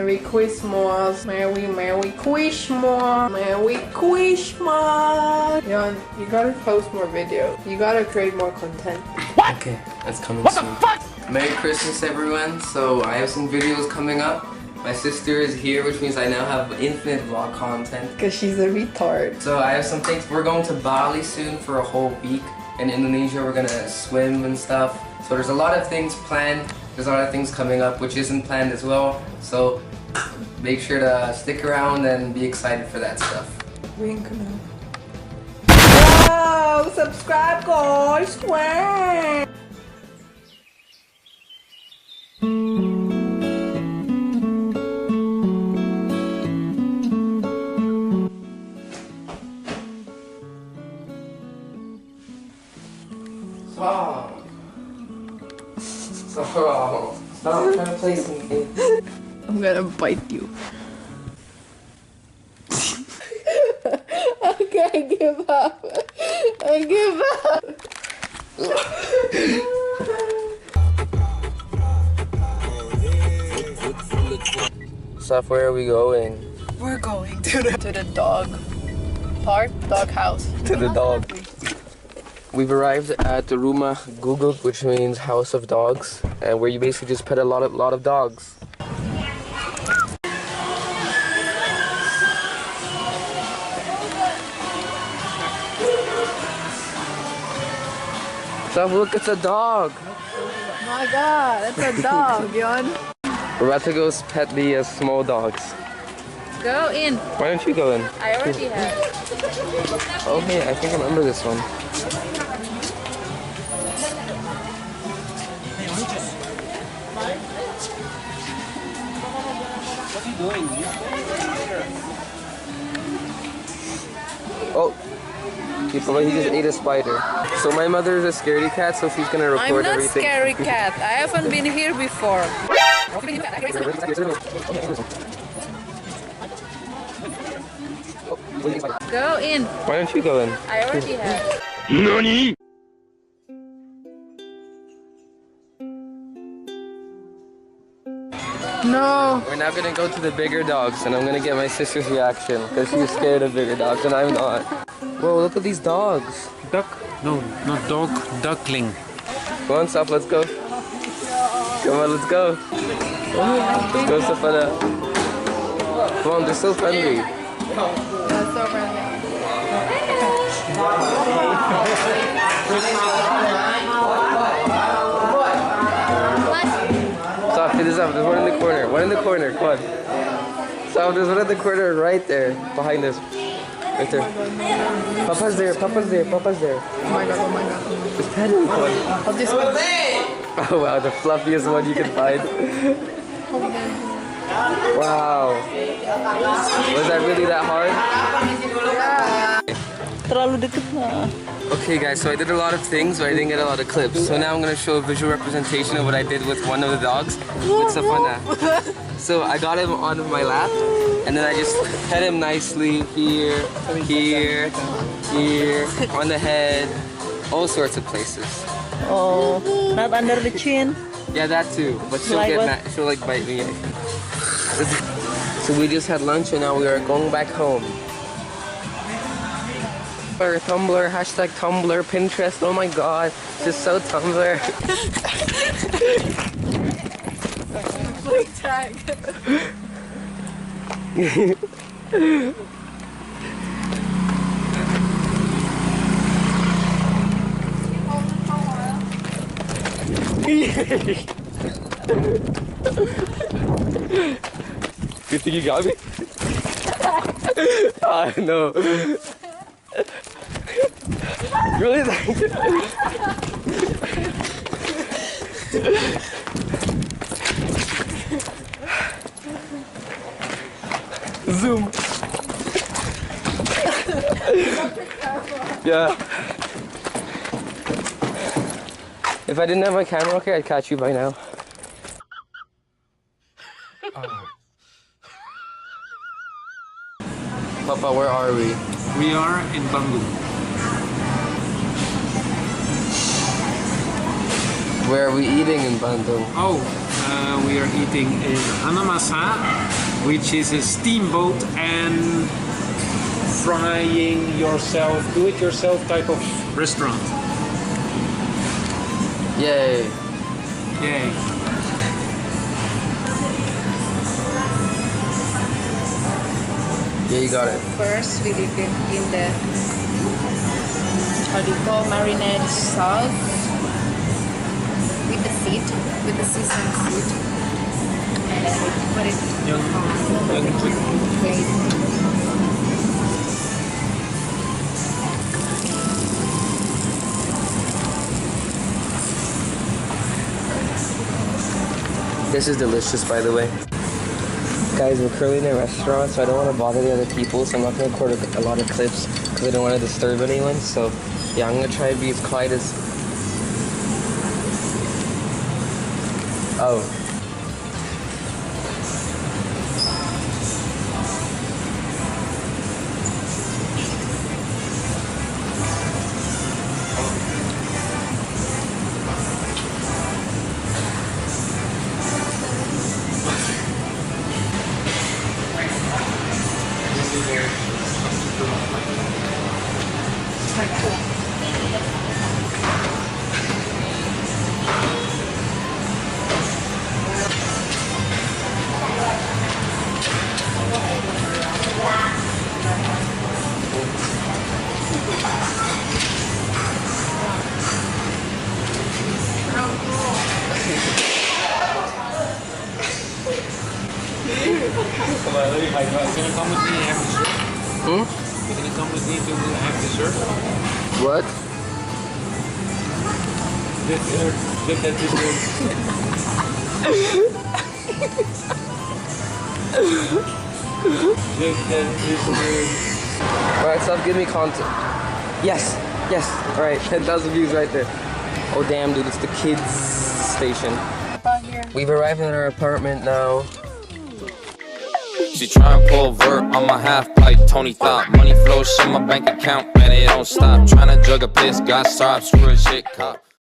Merry Christmas. Merry Christmas. Merry Christmas. Yon, you gotta post more videos. You gotta create more content. What? Okay, that's coming soon. What the fuck? Merry Christmas, everyone. So I have some videos coming up. My sister is here, which means I now have infinite vlog content. Because she's a retard. So I have some things. We're going to Bali soon for a whole week. In Indonesia, we're gonna swim and stuff. So there's a lot of things planned. There's a lot of things coming up which isn't planned as well. So make sure to stick around and be excited for that stuff. Wink now. Wow! Subscribe, guys! Wow! Stop trying to play something. I'm gonna bite you. Okay, I give up. I give up. Saf, where are we going? We're going to the dog park, dog house. To the dog. We've arrived at the Rumah Guguk, which means house of dogs, and where you basically just pet a lot of dogs. So look, it's a dog. Oh my god, it's a dog, Yon. We're about to go pet the small dogs. Go in. Why don't you go in? I already have. Okay, I think I remember this one. Oh, he just ate a spider. So my mother is a scaredy cat, so she's gonna record everything. I'm not scary cat. I haven't been here before. Go in. Why don't you go in? I already have. NANI? No. We're now gonna go to the bigger dogs, and I'm gonna get my sister's reaction because she's scared of bigger dogs, and I'm not. Whoa, look at these dogs. Duck? No, not dog, duckling. Come on, Saf, let's go. Come on, let's go. Let's go, Safada. Come on, they're so friendly. That's so friendly. Saf, get this up. There's one in the corner. One in the corner. Come on. Saf, there's one in the corner right there. Behind us. Right there. Papa's there. Papa's there. Papa's there. Oh my god, oh my god. Just pet him. Come on. I'll just... Oh wow, the fluffiest one you can find. Wow. Was that really that hard? Terlalu deket lah. Okay guys, so I did a lot of things, but I didn't get a lot of clips. So now I'm going to show a visual representation of what I did with one of the dogs, with Safana. So I got him on my lap, and then I just pet him nicely here, here, here, on the head, all sorts of places. Oh, not under the chin. Yeah, that too, but she'll Like get what? mad, she'll like bite me. So we just had lunch and now we are going back home. Tumblr, hashtag Tumblr, Pinterest, oh my god, just so Tumblr. Like tag. You think you got me? I know. Really? Zoom. Yeah. If I didn't have my camera okay, I'd catch you by now. Papa, where are we? We are in Bandung. Where are we eating in Bandung? Oh, we are eating in Hanamasa, which is a steamboat and frying yourself, do-it-yourself type of restaurant. Yay! Yay! Yeah, you got it. First, we dip it in the how do you call marinade sauce with the seed, with the sesame seed, and then we put it on the plate. This is delicious, by the way. Guys, we're currently in a restaurant, so I don't want to bother the other people, so I'm not going to record a lot of clips because I don't want to disturb anyone. So, yeah, I'm going to try to be as quiet as... Oh. Gonna come with me and have dessert? Hmm? You're gonna come with me to have dessert? What? Look at dessert. Look at dessert. Alright, stop giving me content. Yes, yes. Alright, 10,000 views right there. Oh damn, dude, it's the kids station. We've arrived at our apartment now. She try and pull vert on my half pipe, Tony thought money flows in my bank account, man, it don't stop. Trying to jug a piss, got stopped, screw a shit cop.